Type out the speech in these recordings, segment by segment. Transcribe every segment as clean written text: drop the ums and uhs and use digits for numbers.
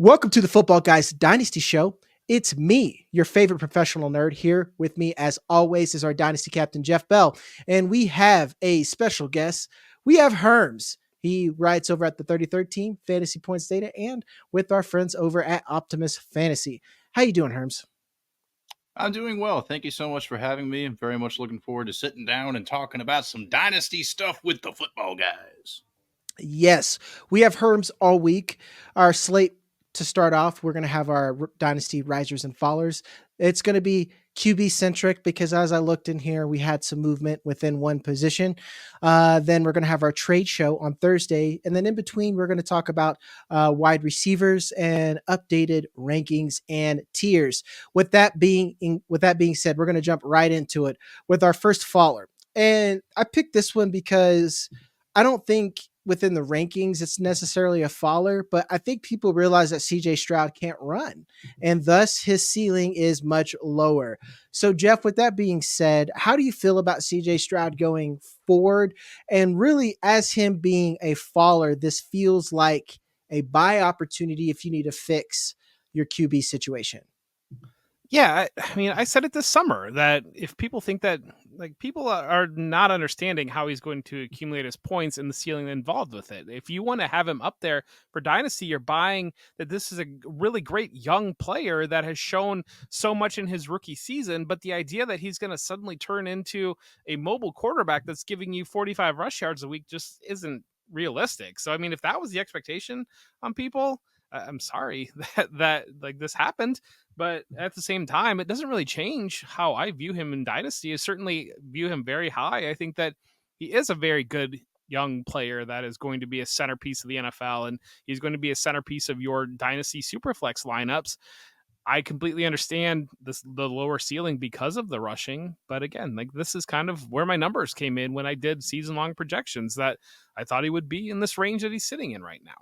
Welcome to the Football Guys Dynasty Show. It's me, your favorite professional nerd. Here with me, as always, is our Dynasty captain, Jeff Bell. And we have a special guest. We have Herms. He writes over at the 33rd Team, Fantasy Points Data, and with our friends over at Optimus Fantasy. How you doing, Herms? I'm doing well. Thank you so much for having me. I'm very much looking forward to sitting down and talking about some dynasty stuff with the football guys. Yes, we have Herms all week. Our slate to start off, we're going to have our Dynasty Risers and Fallers. It's going to be QB centric because as I looked in here, we had some movement within one position. Then we're going to have our trade show on Thursday. And then in between, we're going to talk about wide receivers and updated rankings and tiers. With that being said, we're going to jump right into it with our first faller. And I picked this one because I don't think within the rankings it's necessarily a faller, but I think people realize that CJ Stroud can't run and thus his ceiling is much lower. So, Jeff, with that being said, how do you feel about CJ Stroud going forward? And really, as him being a faller, this feels like a buy opportunity if you need to fix your QB situation. Yeah, I mean, I said it this summer that if people think that, like, people are not understanding how he's going to accumulate his points and the ceiling involved with it. If you want to have him up there for Dynasty, you're buying that this is a really great young player that has shown so much in his rookie season. But the idea that he's going to suddenly turn into a mobile quarterback that's giving you 45 rush yards a week just isn't realistic. So, I mean, if that was the expectation on people, I'm sorry that like this happened, but at the same time, it doesn't really change how I view him in Dynasty. I certainly view him very high. I think that he is a very good young player that is going to be a centerpiece of the NFL, and he's going to be a centerpiece of your Dynasty Superflex lineups. I completely understand the lower ceiling because of the rushing, but again, like this is kind of where my numbers came in when I did season long projections that I thought he would be in this range that he's sitting in right now.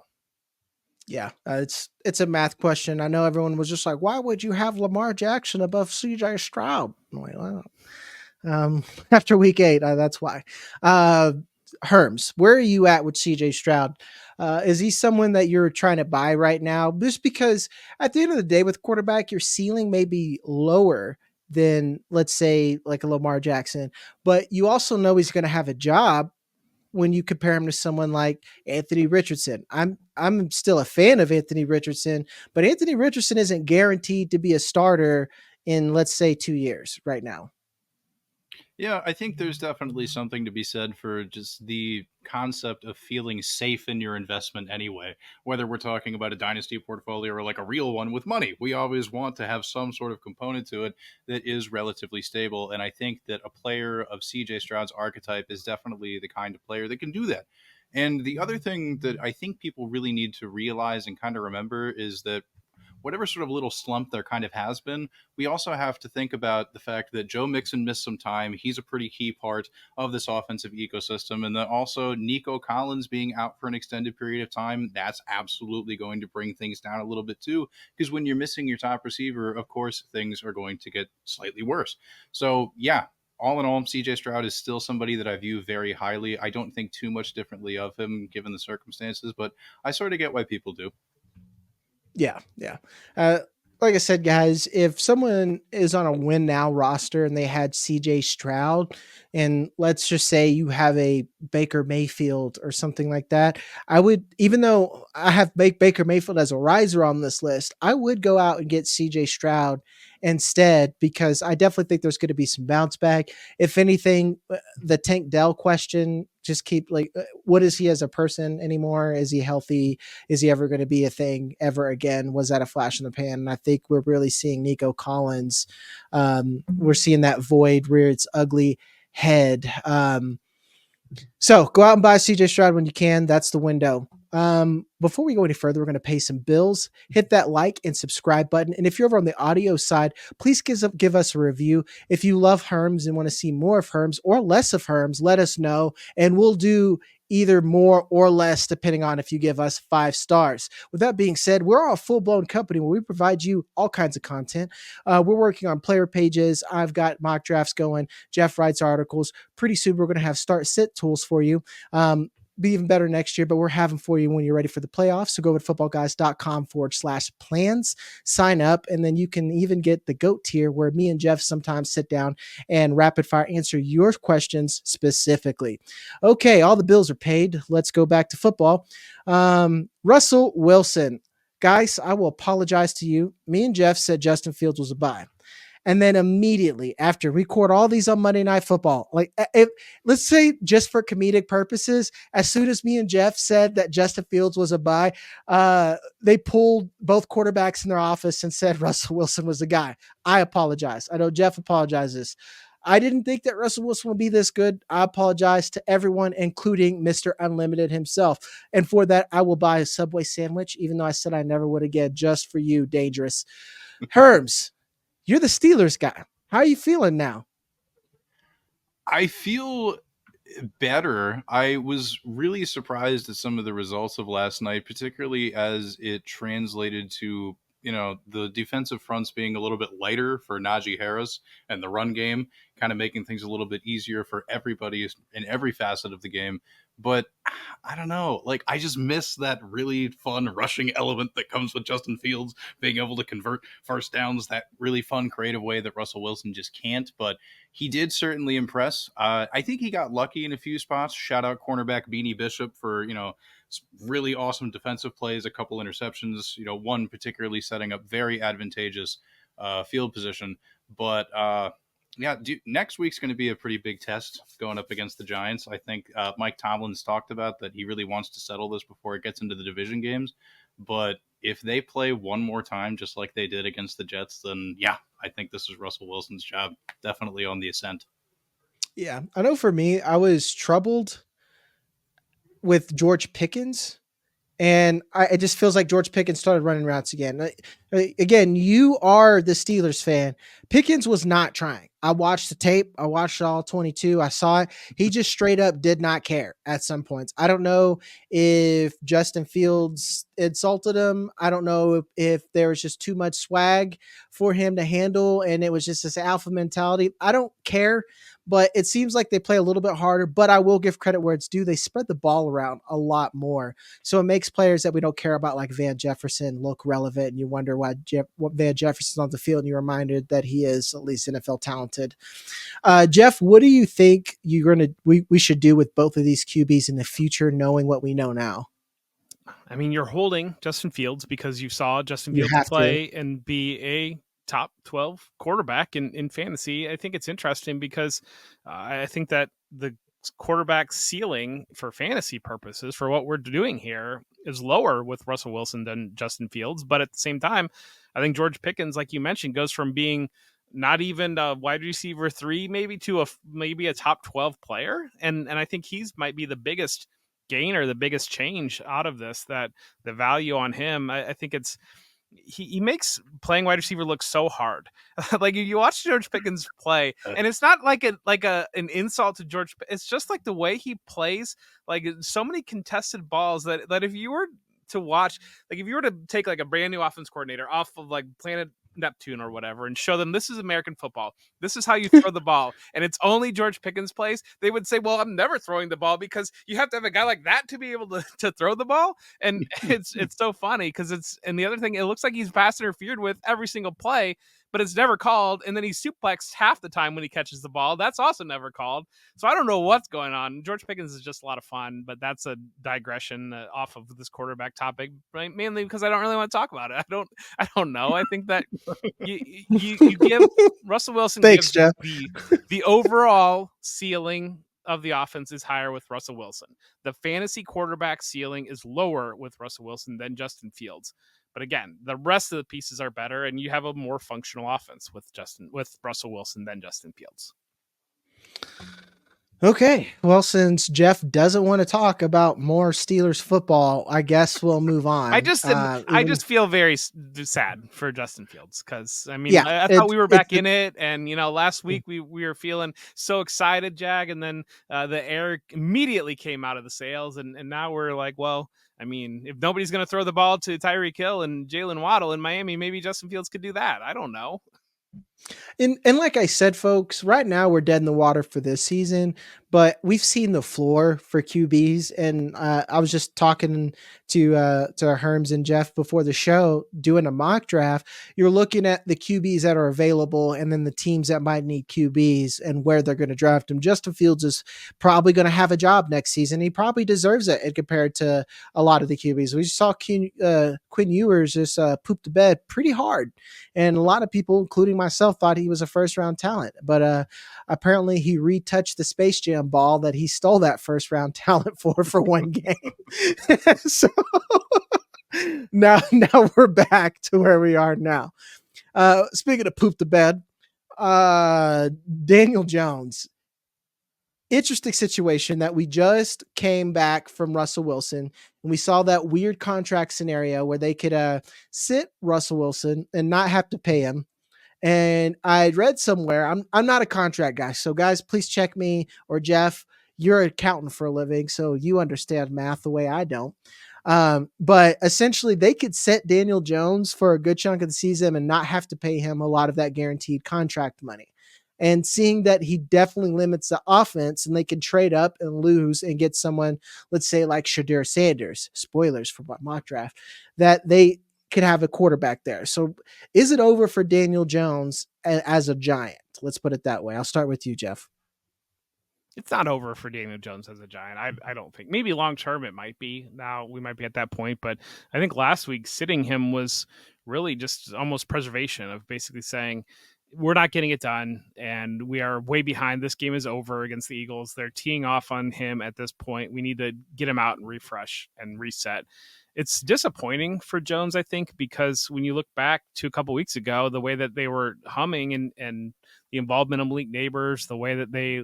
Yeah, it's a math question. I know everyone was just like, "Why would you have Lamar Jackson above CJ Stroud?" I'm like, well, after week 8, that's why. Uh, Herms, where are you at with CJ Stroud? Is he someone that you're trying to buy right now? Just because at the end of the day, with quarterback, your ceiling may be lower than, let's say, like a Lamar Jackson, but you also know he's going to have a job when you compare him to someone like Anthony Richardson. I'm still a fan of Anthony Richardson, but Anthony Richardson isn't guaranteed to be a starter in, let's say, 2 years right now. Yeah, I think there's definitely something to be said for just the concept of feeling safe in your investment anyway. Whether we're talking about a dynasty portfolio or like a real one with money, we always want to have some sort of component to it that is relatively stable. And I think that a player of CJ Stroud's archetype is definitely the kind of player that can do that. And the other thing that I think people really need to realize and kind of remember is that whatever sort of little slump there kind of has been, we also have to think about the fact that Joe Mixon missed some time. He's a pretty key part of this offensive ecosystem. And then also Nico Collins being out for an extended period of time, that's absolutely going to bring things down a little bit too. Because when you're missing your top receiver, of course, things are going to get slightly worse. So, yeah, all in all, CJ Stroud is still somebody that I view very highly. I don't think too much differently of him given the circumstances, but I sort of get why people do. Yeah, yeah. Uh, like I said, guys, if someone is on a win now roster and they had CJ Stroud, and let's just say you have a Baker Mayfield or something like that, I would, even though I have Baker Mayfield as a riser on this list, I would go out and get CJ Stroud instead because I definitely think there's going to be some bounce back. If anything, the Tank Dell question, just keep like, what is he as a person anymore? Is he healthy? Is he ever going to be a thing ever again? Was that a flash in the pan? And I think we're really seeing Nico Collins. We're seeing that void rear its ugly head. So go out and buy CJ Stroud when you can. That's the window. Before we go any further, we're going to pay some bills. Hit that like and subscribe button. And if you're over on the audio side, please give us a review. If you love Herms and want to see more of Herms or less of Herms, let us know. And we'll do either more or less depending on if you give us 5 stars. With that being said, we're a full-blown company where we provide you all kinds of content. We're working on player pages. I've got mock drafts going. Jeff writes articles. Pretty soon we're going to have start sit tools for you. be even better next year, but we're having for you when you're ready for the playoffs. So go to footballguys.com/plans, sign up, and then you can even get the GOAT tier where me and Jeff sometimes sit down and rapid fire answer your questions specifically. Okay, all the bills are paid. Let's go back to football. Russell Wilson. Guys, I will apologize to you. Me and Jeff said Justin Fields was a bye. And then immediately after, record all these on Monday Night Football. Like, if, let's say just for comedic purposes, as soon as me and Jeff said that Justin Fields was a bye, they pulled both quarterbacks in their office and said Russell Wilson was the guy. I apologize. I know Jeff apologizes. I didn't think that Russell Wilson would be this good. I apologize to everyone, including Mr. Unlimited himself. And for that, I will buy a Subway sandwich, even though I said I never would again, just for you, Dangerous. Herms, you're the Steelers guy. How are you feeling now? I feel better. I was really surprised at some of the results of last night, particularly as it translated to, the defensive fronts being a little bit lighter for Najee Harris and the run game, kind of making things a little bit easier for everybody in every facet of the game. But I don't know, like, I just miss that really fun rushing element that comes with Justin Fields being able to convert first downs that really fun, creative way that Russell Wilson just can't. But he did certainly impress. I think he got lucky in a few spots. Shout out cornerback Beanie Bishop for, really awesome defensive plays, a couple interceptions, one particularly setting up very advantageous field position. But next week's going to be a pretty big test going up against the Giants. I think Mike Tomlin's talked about that he really wants to settle this before it gets into the division games. But if they play one more time, just like they did against the Jets, then I think this is Russell Wilson's job. Definitely on the ascent. Yeah, I know for me, I was troubled with George Pickens. And it just feels like George Pickens started running routes again. Again, you are the Steelers fan. Pickens was not trying. I watched the tape. I watched all 22. I saw it. He just straight up did not care at some points. I don't know if Justin Fields insulted him. I don't know if there was just too much swag for him to handle, and it was just this alpha mentality. I don't care, but it seems like they play a little bit harder. But I will give credit where it's due. They spread the ball around a lot more. So it makes players that we don't care about, like Van Jefferson, look relevant, and you wonder why Van Jefferson's on the field, and you're reminded that he is at least NFL talented. Jeff, what do you think we should do with both of these QBs in the future, knowing what we know now? I mean, you're holding Justin Fields because you saw Justin Fields play and be a top 12 quarterback in fantasy. I think it's interesting because I think that the quarterback ceiling for fantasy purposes for what we're doing here is lower with Russell Wilson than Justin Fields. But at the same time, I think George Pickens, like you mentioned, goes from being not even a wide receiver 3, maybe to maybe a top 12 player. And I think he's might be the biggest gain or the biggest change out of this, that the value on him, I think it's, he makes playing wide receiver look so hard. Like you watch George Pickens play, and it's not like an insult to George. It's just like the way he plays, like so many contested balls that if you were to watch, like if you were to take like a brand new offense coordinator off of like Planet Neptune or whatever and show them this is American football, this is how you throw the ball, and it's only George Pickens plays, they would say, well, I'm never throwing the ball because you have to have a guy like that to be able to throw the ball. And it's so funny because and the other thing, it looks like he's pass interfered with every single play, but it's never called. And then he's suplexed half the time when he catches the ball. That's also never called. So I don't know what's going on. George Pickens is just a lot of fun, but that's a digression off of this quarterback topic, right? Mainly because I don't really want to talk about it. I don't know. I think that you give Russell Wilson, thanks, Jeff. The overall ceiling of the offense is higher with Russell Wilson. The fantasy quarterback ceiling is lower with Russell Wilson than Justin Fields. But again, the rest of the pieces are better, and you have a more functional offense with Russell Wilson than Justin Fields. Okay, well, since Jeff doesn't want to talk about more Steelers football, I guess we'll move on. I just feel very sad for Justin Fields because I thought we were back in it, and last week we were feeling so excited, Jag, and then the air immediately came out of the sails, and now we're like, well, I mean, if nobody's going to throw the ball to Tyreek Hill and Jalen Waddle in Miami, maybe Justin Fields could do that. I don't know. And like I said, folks, right now we're dead in the water for this season, but we've seen the floor for QBs. And I was just talking to Herms and Jeff before the show, doing a mock draft. You're looking at the QBs that are available, and then the teams that might need QBs and where they're going to draft them. Justin Fields is probably going to have a job next season. He probably deserves it compared to a lot of the QBs. We saw Quinn Ewers just poop the bed pretty hard, and a lot of people, including myself, thought he was a first round talent. But apparently, he retouched the Space Jam ball that he stole that first round talent for one game. So now we're back to where we are now. Speaking of poop the bed, Daniel Jones. Interesting situation that we just came back from Russell Wilson, and we saw that weird contract scenario where they could sit Russell Wilson and not have to pay him. And I read somewhere, I'm not a contract guy, so guys, please check me, or Jeff. You're an accountant for a living, so you understand math the way I don't. But essentially, they could set Daniel Jones for a good chunk of the season and not have to pay him a lot of that guaranteed contract money. And seeing that he definitely limits the offense, and they can trade up and lose and get someone, let's say like Shadir Sanders, spoilers for my mock draft, that they could have a quarterback there. So is it over for Daniel Jones as a Giant? Let's put it that way. I'll start with you, Jeff. It's not over for Daniel Jones as a Giant. I don't think. Maybe long term it might be. Now we might be at that point, but I think last week sitting him was really just almost preservation of basically saying we're not getting it done and we are way behind. This game is over against the Eagles. They're teeing off on him at this point. We need to get him out and refresh and reset. It's disappointing for Jones, I think, because when you look back to a couple weeks ago, the way that they were humming and the involvement of Malik Neighbors, the way that they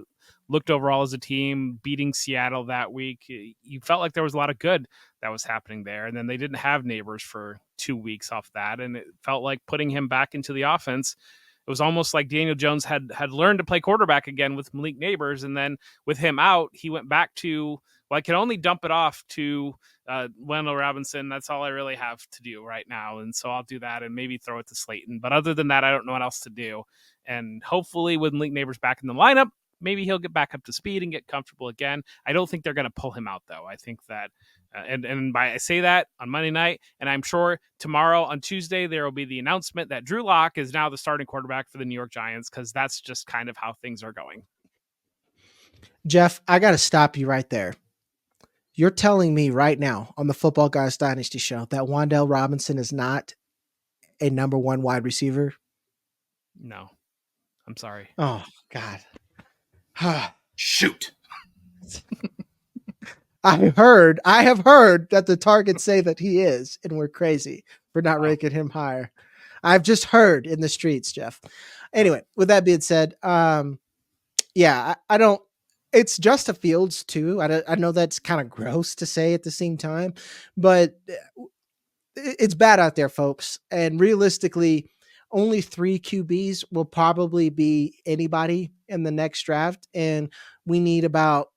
looked overall as a team, beating Seattle that week, you felt like there was a lot of good that was happening there. And then they didn't have Neighbors for 2 weeks off that. And it felt like putting him back into the offense, it was almost like Daniel Jones had learned to play quarterback again with Malik Neighbors. And then with him out, he went back to, well, I can only dump it off to Wendell Robinson. That's all I really have to do right now. And so I'll do that and maybe throw it to Slayton. But other than that, I don't know what else to do. And hopefully with Malik Neighbors back in the lineup, maybe he'll get back up to speed and get comfortable again. I don't think they're going to pull him out, though. I think that, I say that on Monday night, and I'm sure tomorrow on Tuesday there will be the announcement that Drew Lock is now the starting quarterback for the New York Giants, because that's just kind of how things are going. Jeff, I got to stop you right there. You're telling me right now on the Football Guys Dynasty show that Wandale Robinson is not a number one wide receiver? No, I'm sorry. Oh, God. Shoot. I have heard that the targets say that he is, and we're crazy for not ranking him higher. I've just heard in the streets, Jeff. Anyway, with that being said, yeah, I don't. It's Justin Fields too. I know that's kind of gross to say at the same time, but it's bad out there, folks. And realistically, only 3 QBs will probably be anybody in the next draft, and we need about,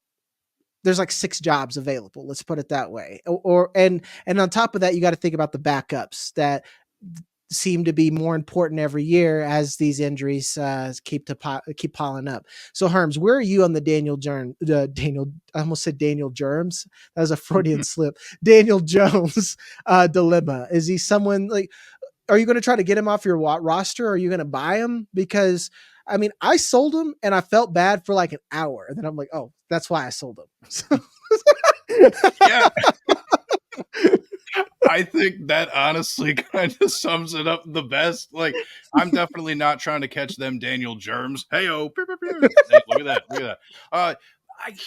there's like 6 jobs available. Let's put it that way. And on top of that, you got to think about the backups that seem to be more important every year as these injuries keep piling up. So Herms, where are you on the I almost said Daniel Germs. That was a Freudian slip. Daniel Jones dilemma. Is he someone like, are you going to try to get him off your roster? Or are you going to buy him? Because I mean, I sold him and I felt bad for like an hour. And then I'm like, oh, that's why I sold him. Yeah. I think that honestly kind of sums it up the best. Like, I'm definitely not trying to catch them Daniel Germs. Hey-oh. Hey, look at that. Look at that.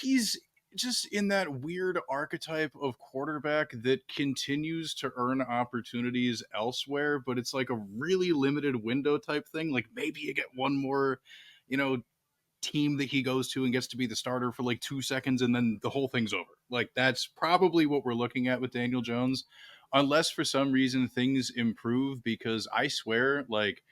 He's just in that weird archetype of quarterback that continues to earn opportunities elsewhere, but it's like a really limited window type thing. Like, maybe you get one more, team that he goes to and gets to be the starter for like 2 seconds and then the whole thing's over. Like, that's probably what we're looking at with Daniel Jones, unless for some reason things improve, because I swear, like,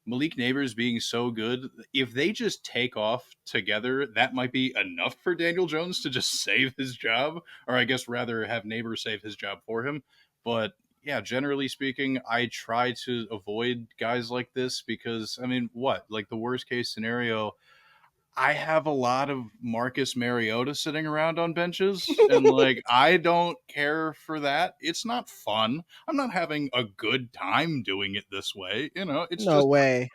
Malik Neighbors being so good, if they just take off together, that might be enough for Daniel Jones to just save his job, or I guess rather have Neighbors save his job for him. But yeah, generally speaking, I try to avoid guys like this because, I mean, what? Like the worst case scenario, I have a lot of Marcus Mariota sitting around on benches, and like I don't care for that. It's not fun. I'm not having a good time doing it this way. You know, it's No just way.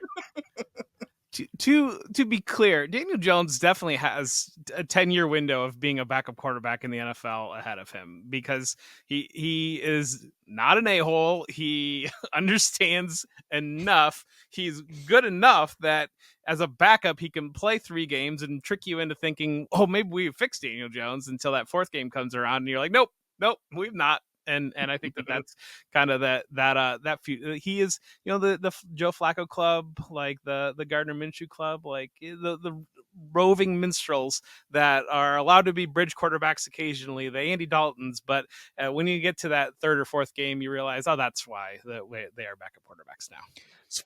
To be clear, Daniel Jones definitely has a 10-year window of being a backup quarterback in the NFL ahead of him, because he is not an a-hole. He understands enough. He's good enough that as a backup, he can play 3 games and trick you into thinking, oh, maybe we fixed Daniel Jones, until that 4th game comes around and you're like, nope, we've not. And I think that's kind of he is, the Joe Flacco club, like the Gardner Minshew club, like the roving minstrels that are allowed to be bridge quarterbacks occasionally, the Andy Daltons. But when you get to that 3rd or 4th game, you realize, oh, that's why they are backup quarterbacks now.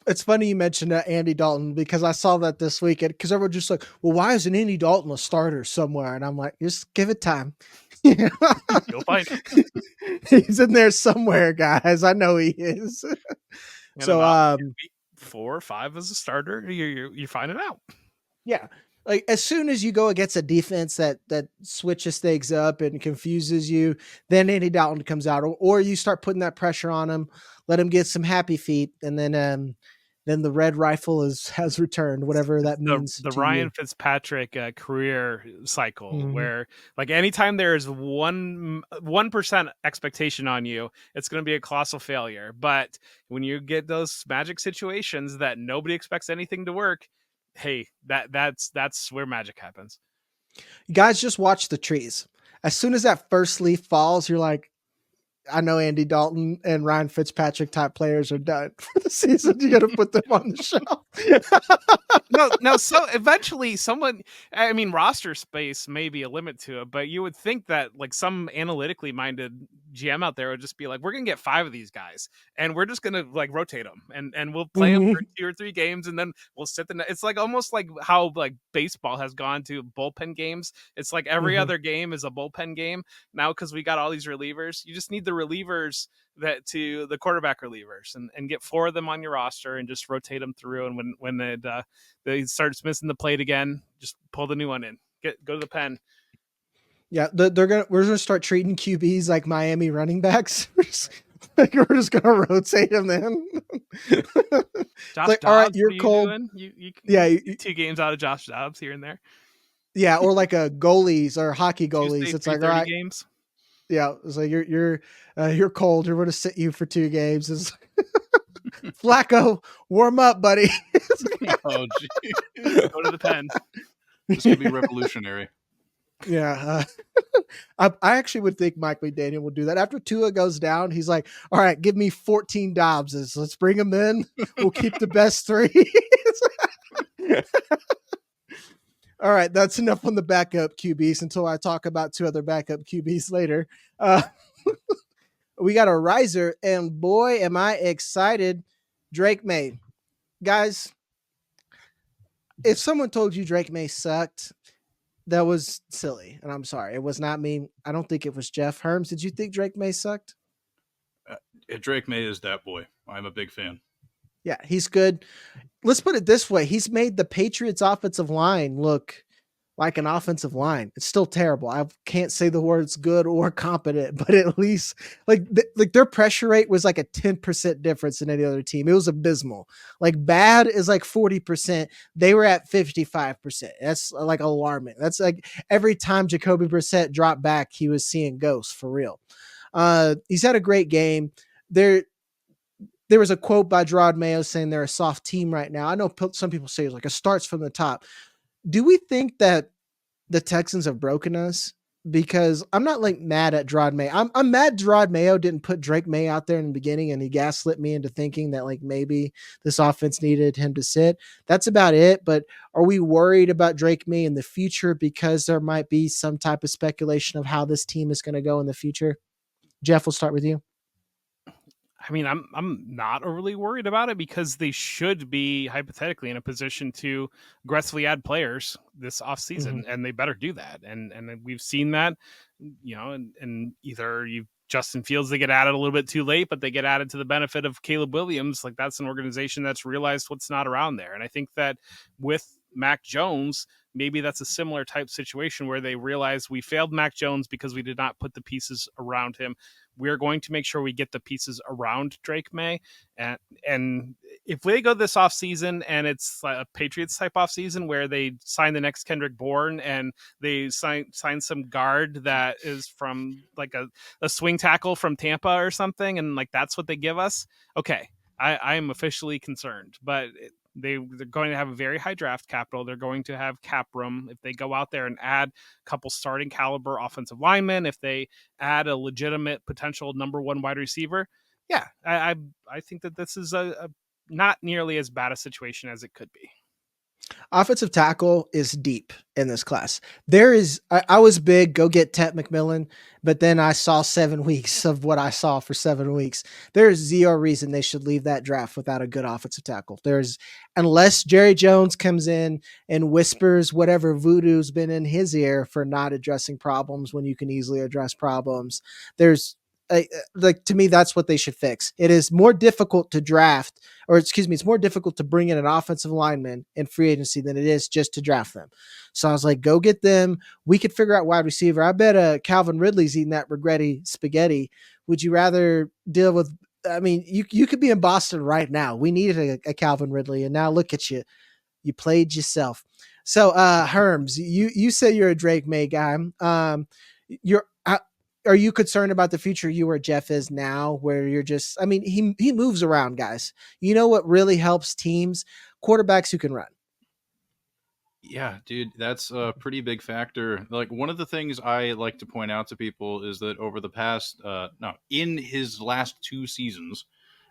It's funny you mentioned Andy Dalton, because I saw that this weekend, because everyone's just like, well, why isn't Andy Dalton a starter somewhere? And I'm like, just give it time. You'll find him. He's in there somewhere, guys. I know he is. So 4 or 5 as a starter, you're finding out. Yeah. Like as soon as you go against a defense that switches things up and confuses you, then Andy Dalton comes out, or you start putting that pressure on him, let him get some happy feet, and then the red rifle has returned, whatever that means. The to Ryan you. Fitzpatrick career cycle, Mhm. where like anytime there's 1% expectation on you, it's going to be a colossal failure. But when you get those magic situations that nobody expects anything to work, hey, that's where magic happens. You guys just watch the trees. As soon as that first leaf falls, you're like, I know Andy Dalton and Ryan Fitzpatrick type players are done for the season. You got to put them on the shelf. No. So eventually, roster space may be a limit to it, but you would think that like some analytically minded GM out there would just be like, we're gonna get 5 of these guys, and we're just gonna like rotate them, and we'll play them for 2 or 3 games, and then we'll sit it's like almost like how like baseball has gone to bullpen games. It's like every other game is a bullpen game now, because we got all these relievers. You just need the relievers to the quarterback relievers, and get 4 of them on your roster and just rotate them through. And when they starts missing the plate again, just pull the new one in. Go to the pen. Yeah, we're gonna start treating QBs like Miami running backs. We're just gonna rotate them in. Josh like, Dobbs, all right, you're what cold. Doing? You yeah, 2 games out of Josh Dobbs here and there. Yeah, or like a goalies or hockey goalies. Tuesday, it's like, all right, games. Yeah, it's like you're cold. We're gonna sit you for 2 games. It's Flacco, warm up, buddy. Oh, geez. Go to the pen. This could be revolutionary. Yeah, I actually would think Mike McDaniel would do that. After Tua goes down, he's like, all right, give me 14 Dobbses. Let's bring them in. We'll keep the best 3. All right, that's enough on the backup QBs until I talk about 2 other backup QBs later. We got a riser, and boy, am I excited. Drake Maye. Guys, if someone told you Drake Maye sucked, that was silly, and I'm sorry. It was not me. I don't think it was Jeff. Herms, did you think Drake Maye sucked? Drake Maye is that boy. I'm a big fan. Yeah, he's good. Let's put it this way. He's made the Patriots offensive line look like an offensive line. It's still terrible. I can't say the words good or competent, but at least like their pressure rate was like a 10% difference than any other team. It was abysmal. Like bad is like 40%. They were at 55%. That's like alarming. That's like every time Jacoby Brissett dropped back, he was seeing ghosts for real. He's had a great game. There was a quote by Gerard Mayo saying they're a soft team right now. I know some people say it's like it starts from the top. Do we think that the Texans have broken us? Because I'm not like mad at Gerard Mayo. I'm mad Gerard Mayo didn't put Drake Maye out there in the beginning, and he gaslit me into thinking that like maybe this offense needed him to sit. That's about it. But are we worried about Drake Maye in the future because there might be some type of speculation of how this team is going to go in the future? Jeff, we'll start with you. I mean, I'm not overly worried about it because they should be hypothetically in a position to aggressively add players this Mhm. offseason, and they better do that. And we've seen that, and either you Justin Fields, they get added a little bit too late, but they get added to the benefit of Caleb Williams. Like, that's an organization that's realized what's not around there. And I think that with Mac Jones, maybe that's a similar type situation where they realize we failed Mac Jones because we did not put the pieces around him. We're going to make sure we get the pieces around Drake Maye. And if they go this offseason and it's a Patriots type offseason where they sign the next Kendrick Bourne and they sign some guard that is from like a swing tackle from Tampa or something, and like that's what they give us, okay, I am officially concerned. But they're going to have a very high draft capital. They're going to have cap room. If they go out there and add a couple starting caliber offensive linemen, if they add a legitimate potential number one wide receiver, yeah, I think that this is a not nearly as bad a situation as it could be. Offensive tackle is deep in this class. I was big, go get Tet McMillan, but then I saw 7 weeks of what I saw for 7 weeks. There's zero reason they should leave that draft without a good offensive tackle. Unless Jerry Jones comes in and whispers whatever voodoo's been in his ear for not addressing problems when you can easily address problems. There's like, to me, that's what they should fix. It is more difficult to draft, or excuse me, it's more difficult to bring in an offensive lineman in free agency than it is just to draft them. So I was like, go get them. We could figure out wide receiver. I bet Calvin Ridley's eating that regretty spaghetti. Would you rather deal with? I mean, you could be in Boston right now. We needed a Calvin Ridley, and now look at you. You played yourself. So, Herms, you say you're a Drake Maye guy. You're are you concerned about the future you where Jeff is now, where you're just, I mean, he moves around, guys. You know what really helps teams? Quarterbacks who can run. Yeah, dude, that's a pretty big factor. Like, one of the things I like to point out to people is that over the past, no, in his last 2 seasons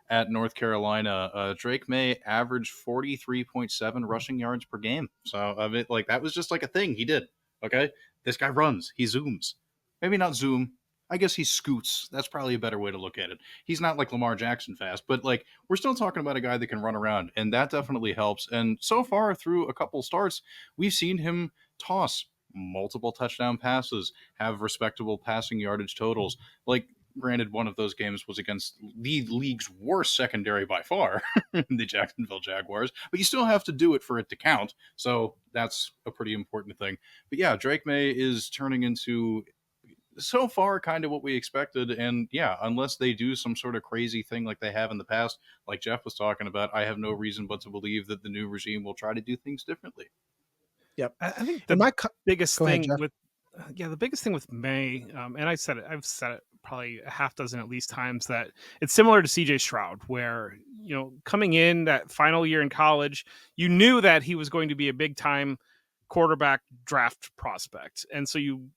at North Carolina, Drake Maye averaged 43.7 rushing yards per game. So, I mean, like, that was just like a thing he did. Okay. This guy runs, he zooms. Maybe not zoom. I guess he scoots. That's probably a better way to look at it. He's not like Lamar Jackson fast, but like, we're still talking about a guy that can run around, and that definitely helps. And so far, through a couple starts, we've seen him toss multiple touchdown passes, have respectable passing yardage totals. Like, granted, one of those games was against the league's worst secondary by far, the Jacksonville Jaguars, but you still have to do it for it to count. So that's a pretty important thing. But yeah, Drake Maye is turning into, so far, kind of what we expected. And yeah, unless they do some sort of crazy thing like they have in the past, like Jeff was talking about, I have no reason but to believe that the new regime will try to do things differently. Yep. I think And the biggest go ahead, thing Jeff. with the biggest thing with Maye, and I've said it probably a half dozen at least times, that it's similar to CJ Stroud, where coming in that final year in college, you knew that he was going to be a big time quarterback draft prospect, and so you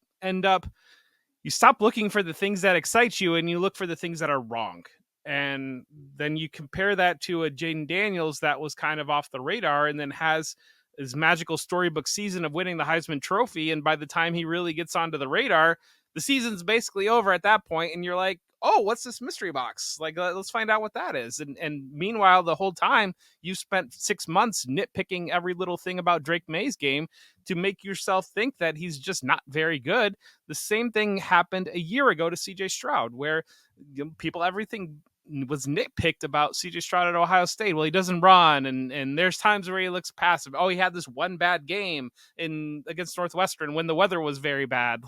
stop looking for the things that excite you and you look for the things that are wrong. And then you compare that to a Jaden Daniels that was kind of off the radar and then has his magical storybook season of winning the Heisman Trophy. And by the time he really gets onto the radar, the season's basically over at that point, and you're like, oh, what's this mystery box? Like, let's find out what that is. And meanwhile, the whole time you spent 6 months nitpicking every little thing about Drake Maye's game to make yourself think that he's just not very good. The same thing happened a year ago to CJ Stroud, where everything was nitpicked about CJ Stroud at Ohio State. Well, he doesn't run, and there's times where he looks passive. Oh, he had this one bad game against Northwestern when the weather was very bad,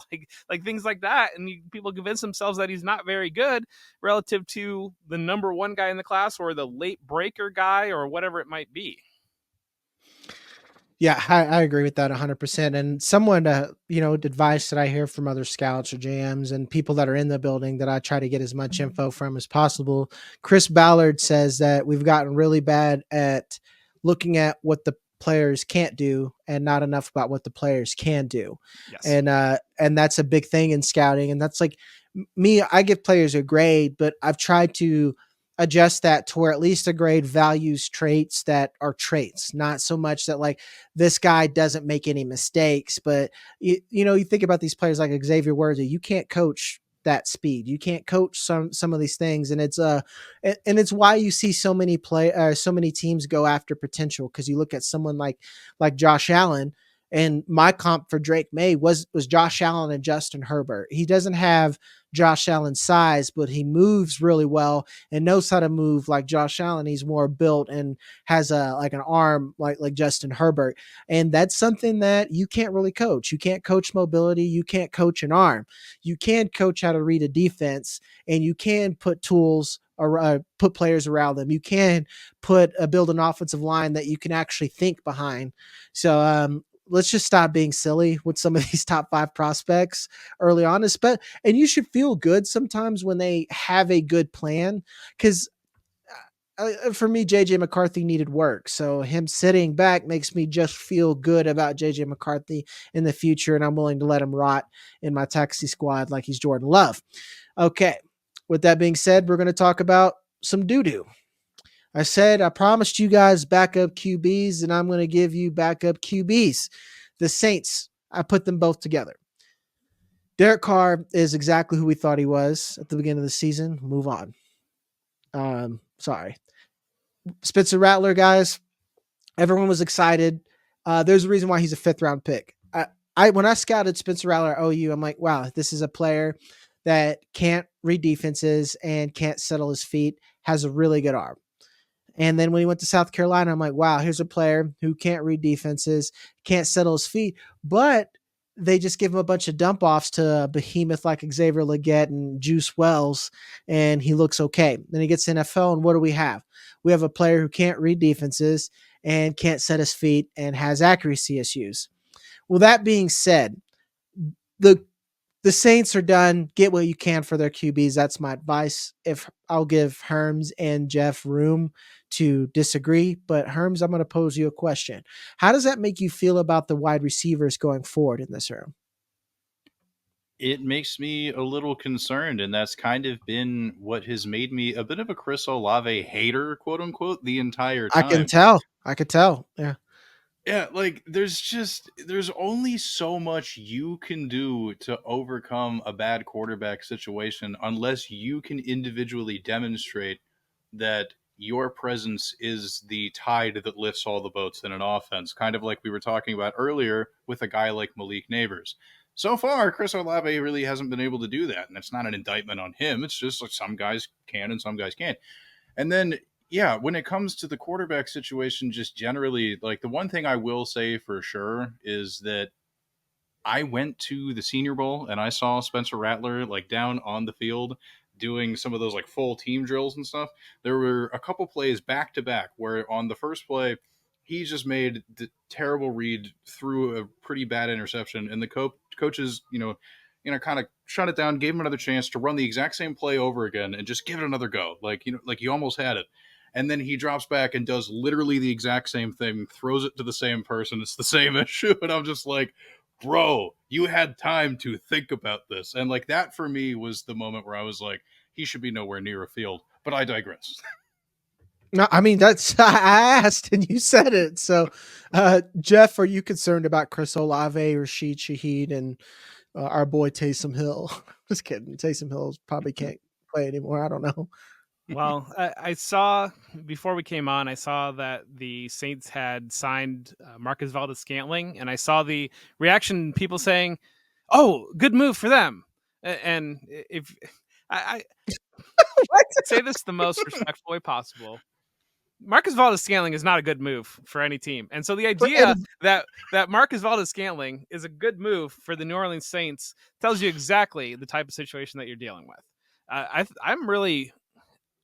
like things like that. And people convince themselves that he's not very good relative to the number one guy in the class or the late breaker guy or whatever it might be. Yeah, I agree with that 100%. And someone, advice that I hear from other scouts or JMs and people that are in the building that I try to get as much info from as possible. Chris Ballard says that we've gotten really bad at looking at what the players can't do and not enough about what the players can do. Yes. And that's a big thing in scouting. And that's like me, I give players a grade, but I've tried to adjust that to where at least a grade values traits that are traits, not so much that like this guy doesn't make any mistakes. But you think about these players like Xavier Worthy, you can't coach that speed. You can't coach some of these things, and it's why you see so many teams go after potential, because you look at someone like Josh Allen. And my comp for Drake May was Josh Allen and Justin Herbert. He doesn't have Josh Allen's size, but he moves really well and knows how to move like Josh Allen. He's more built and has an arm like Justin Herbert. And that's something that you can't really coach. You can't coach mobility. You can't coach an arm. You can coach how to read a defense, and you can put tools or put players around them. You can build an offensive line that you can actually think behind. So let's just stop being silly with some of these top 5 prospects early on. And you should feel good sometimes when they have a good plan, because for me, JJ McCarthy needed work. So him sitting back makes me just feel good about JJ McCarthy in the future. And I'm willing to let him rot in my taxi squad like he's Jordan Love. Okay. With that being said, we're going to talk about some doo-doo. I promised you guys backup QBs, and I'm going to give you backup QBs. The Saints, I put them both together. Derek Carr is exactly who we thought he was at the beginning of the season. Move on. Sorry. Spencer Rattler, guys, everyone was excited. There's a reason why he's a 5th round pick. When I scouted Spencer Rattler at OU, I'm like, wow, this is a player that can't read defenses and can't settle his feet, has a really good arm. And then when he went to South Carolina, I'm like, wow, here's a player who can't read defenses, can't settle his feet, but they just give him a bunch of dump offs to a behemoth like Xavier Legette and Juice Wells, and he looks okay. Then he gets to NFL, and what do we have? We have a player who can't read defenses and can't set his feet and has accuracy issues. Well, that being said, the Saints are done. Get what you can for their QBs. That's my advice. If I'll give Herms and Jeff room to disagree, but Herms, I'm going to pose you a question. How does that make you feel about the wide receivers going forward in this room? It makes me a little concerned, and that's kind of been what has made me a bit of a Chris Olave hater, quote unquote, the entire I can time. tell. I could tell. Yeah. Yeah, like there's only so much you can do to overcome a bad quarterback situation unless you can individually demonstrate that your presence is the tide that lifts all the boats in an offense, kind of like we were talking about earlier with a guy like Malik Neighbors. So far, Chris Olave really hasn't been able to do that, and it's not an indictment on him. It's just like some guys can and some guys can't. And then, yeah, when it comes to the quarterback situation, just generally, like the one thing I will say for sure is that I went to the Senior Bowl and I saw Spencer Rattler like down on the field doing some of those like full team drills and stuff. There were a couple plays back to back where on the first play, he just made the terrible read through a pretty bad interception, and the coaches, kind of shut it down, gave him another chance to run the exact same play over again and just give it another go. Like you almost had it. And then he drops back and does literally the exact same thing, throws it to the same person. It's the same issue. And I'm just like, bro, you had time to think about this. And like that for me was the moment where I was like, he should be nowhere near a field. But I digress. No, I mean, I asked and you said it. So, Jeff, are you concerned about Chris Olave, Rashid Shaheed, and our boy Taysom Hill? Just kidding. Taysom Hill probably can't play anymore. I don't know. Well, I saw before we came on, I saw that the Saints had signed Marcus Valdes-Scantling, and I saw the reaction, people saying, "Oh, good move for them." And if I say this the most respectful way possible, Marcus Valdes-Scantling is not a good move for any team. And so the idea that Marcus Valdes-Scantling is a good move for the New Orleans Saints tells you exactly the type of situation that you're dealing with. I'm really,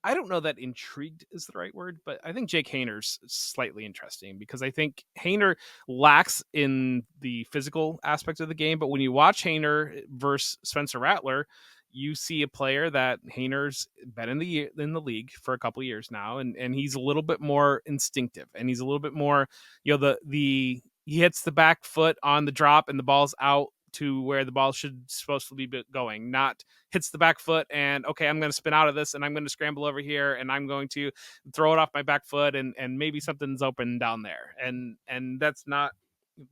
I don't know that intrigued is the right word, but I think Jake Hayner's slightly interesting because I think Hayner lacks in the physical aspect of the game. But when you watch Hayner versus Spencer Rattler, you see a player that Hayner's been in the league for a couple of years now, and he's a little bit more instinctive, and he's a little bit more, he hits the back foot on the drop and the ball's out to where the ball supposed to be going, not hits the back foot and okay, I'm going to spin out of this and I'm going to scramble over here and I'm going to throw it off my back foot and maybe something's open down there. And that's not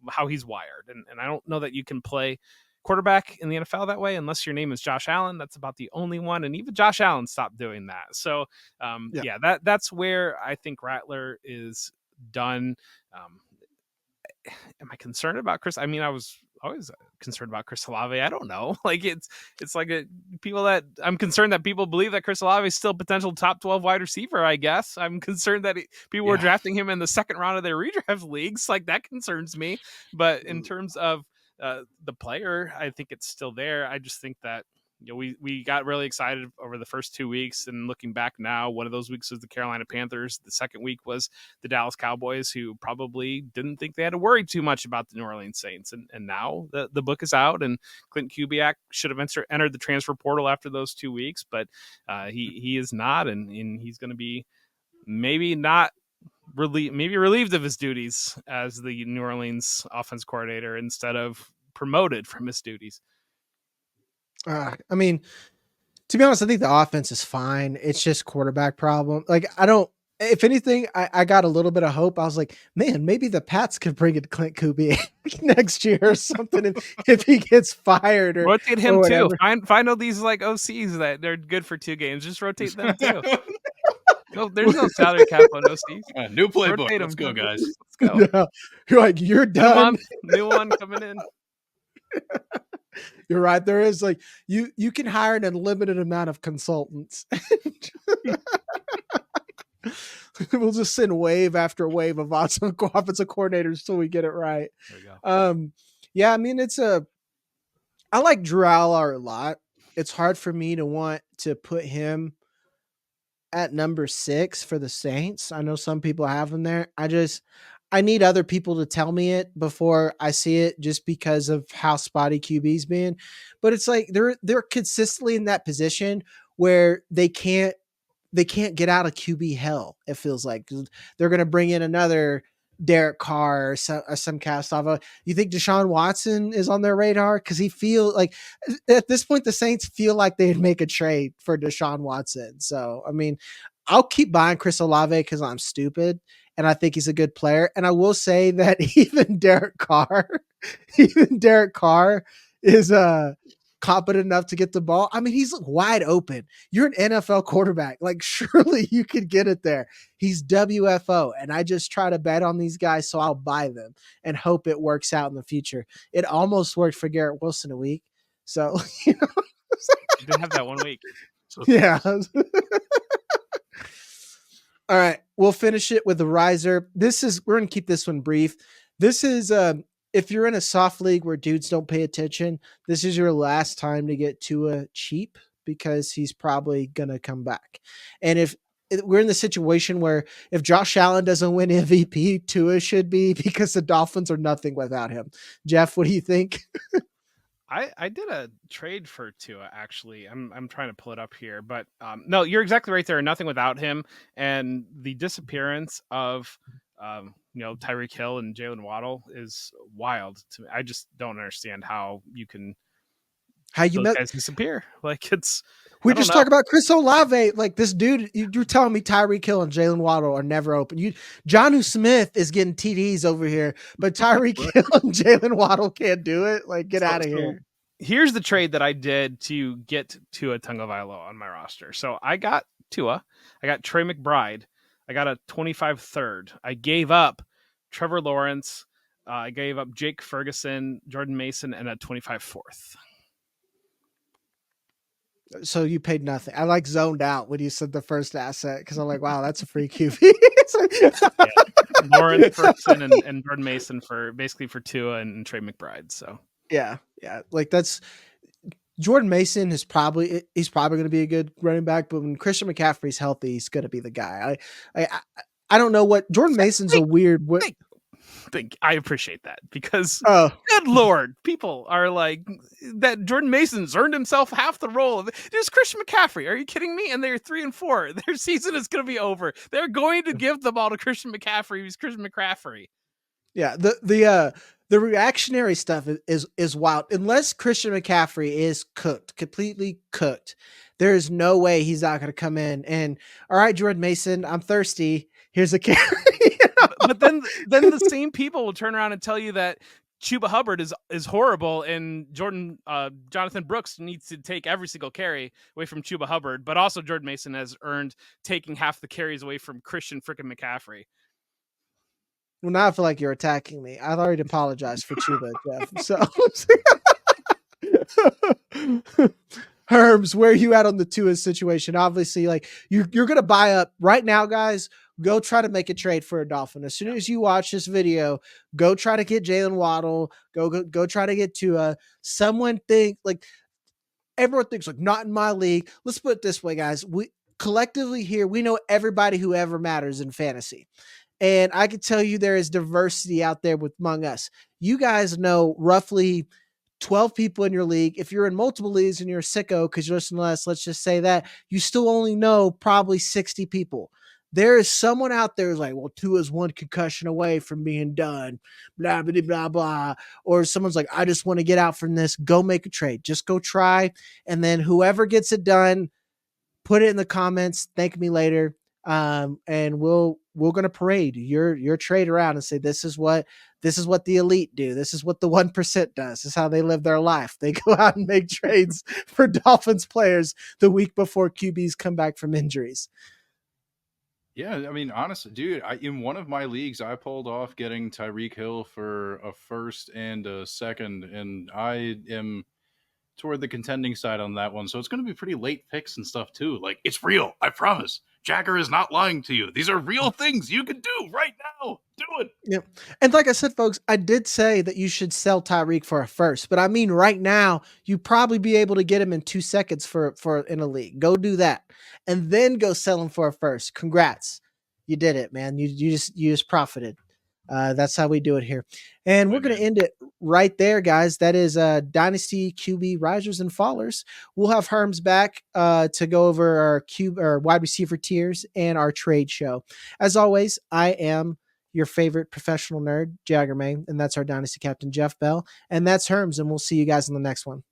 how he's wired. And I don't know that you can play quarterback in the NFL that way, unless your name is Josh Allen. That's about the only one, and even Josh Allen stopped doing that. So that's where I think Rattler is done. Am I concerned about Chris? I mean, I was always concerned about Chris Olave. I don't know. Like it's like people that I'm concerned that people believe that Chris Olave is still a potential top 12 wide receiver. I guess I'm concerned that people were drafting him in the second round of their redraft leagues. Like that concerns me. But in terms of the player, I think it's still there. I just think that we got really excited over the first 2 weeks, and looking back now, one of those weeks was the Carolina Panthers. The second week was the Dallas Cowboys, who probably didn't think they had to worry too much about the New Orleans Saints. And now the book is out, and Clint Kubiak should have entered the transfer portal after those 2 weeks, but he is not, and he's going to be maybe relieved of his duties as the New Orleans offense coordinator instead of promoted from his duties. I mean, to be honest, I think the offense is fine. It's just quarterback problem. Like, if anything, I got a little bit of hope. I was like, man, maybe the Pats could bring in Clint Kubiak next year or something if he gets fired. Or rotate him too. Find all these like OCs that they're good for 2 games. Just rotate them too. No, there's no salary cap on OCs. New playbook. Let's go, guys. Let's go. Yeah. You're like, you're done. New one coming in. You're right. There is like you can hire an unlimited amount of consultants. We'll just send wave after wave of awesome offensive coordinators till we get it right. There you go. Yeah, I mean I like Drew Aller a lot. It's hard for me to want to put him at number 6 for the Saints. I know some people have him there. I need other people to tell me it before I see it, just because of how spotty QB's been. But it's like they're consistently in that position where they can't get out of QB hell. It feels like they're going to bring in another Derek Carr or some cast off. You think Deshaun Watson is on their radar? Because he feel like at this point the Saints feel like they'd make a trade for Deshaun Watson. So I mean, I'll keep buying Chris Olave because I'm stupid. And I think he's a good player. And I will say that even Derek Carr is competent enough to get the ball. I mean, he's wide open. You're an NFL quarterback. Like, surely you could get it there. He's WFO. And I just try to bet on these guys, so I'll buy them and hope it works out in the future. It almost worked for Garrett Wilson a week. So, you did have that 1 week. So. Yeah. All right, we'll finish it with the riser. We're going to keep this one brief. This is, if you're in a soft league where dudes don't pay attention, this is your last time to get Tua cheap, because he's probably going to come back. And if we're in the situation where if Josh Allen doesn't win MVP, Tua should be, because the Dolphins are nothing without him. Jeff, what do you think? I did a trade for Tua, actually. I'm trying to pull it up here, but no, you're exactly right. There are nothing without him, and the disappearance of Tyreek Hill and Jalen Waddle is wild to me. I just don't understand how you can guys disappear. Like we just talk about Chris Olave. Like, this dude, you're telling me Tyreek Hill and Jalen Waddle are never open. Jonnu Smith is getting TDs over here, but Tyreek Hill and Jalen Waddle can't do it. Like, get out of here. Here's the trade that I did to get Tua Tagovailoa on my roster. So I got Tua. I got Trey McBride. I got a 25 third. I gave up Trevor Lawrence. I gave up Jake Ferguson, Jordan Mason, and a 25 fourth. So you paid nothing. I like zoned out when you said the first asset, because I'm like, wow, that's a free QB. Lawrence, Ferguson, and Jordan Mason for Tua and Trey McBride. So yeah, like that's Jordan Mason he's probably going to be a good running back, but when Christian McCaffrey's healthy, he's going to be the guy. I don't know what Jordan Mason's a weird. I appreciate that, because good Lord, people are like that. Jordan Mason's earned himself half the role. There's Christian McCaffrey. Are you kidding me? And they're 3-4. Their season is going to be over. They're going to give the ball to Christian McCaffrey. He's Christian McCaffrey. Yeah. The reactionary stuff is wild. Unless Christian McCaffrey is completely cooked, there is no way he's not going to come in and, all right, Jordan Mason, I'm thirsty. Here's a carry. But then the same people will turn around and tell you that Chuba Hubbard is horrible, and Jonathan Brooks needs to take every single carry away from Chuba Hubbard, but also Jordan Mason has earned taking half the carries away from Christian frickin' McCaffrey. Well, now I feel like you're attacking me. I've already apologized for Chuba, Jeff. So, Herms, where are you at on the Tua situation? Obviously, like you're gonna buy up right now, guys. Go try to make a trade for a Dolphin. As soon as you watch this video, go try to get Jalen Waddle. Go try to get Tua. Someone think like everyone thinks like not in my league. Let's put it this way, guys. We collectively here, we know everybody who ever matters in fantasy. And I can tell you there is diversity out there among us. You guys know roughly 12 people in your league. If you're in multiple leagues and you're a sicko because you're listening to us, let's just say that you still only know probably 60 people. There is someone out there who's like, well, Tua's one concussion away from being done, blah, blah, blah, blah. Or someone's like, I just want to get out from this. Go make a trade. Just go try. And then whoever gets it done, put it in the comments. Thank me later. And we're gonna parade your trade around and say this is what the elite do. This is what the 1% does. This is how they live their life. They go out and make trades for Dolphins players the week before QBs come back from injuries. Yeah, I mean, honestly, dude, in one of my leagues, I pulled off getting Tyreek Hill for a first and a second, and I am toward the contending side on that one. So it's going to be pretty late picks and stuff too. Like, it's real. I promise. Jagger is not lying to you. These are real things you can do right now. Do it. Yeah. And like I said, folks, I did say that you should sell Tyreek for a first, but I mean, right now you probably be able to get him in 2 seconds for in a league. Go do that and then go sell him for a first. Congrats. You did it, man. You just profited. That's how we do it here. And we're going to end it right there, guys. That is Dynasty QB Risers and Fallers. We'll have Herms back to go over our wide receiver tiers and our trade show. As always, I am your favorite professional nerd, Jagger Maye, and that's our Dynasty captain, Jeff Bell. And that's Herms, and we'll see you guys in the next one.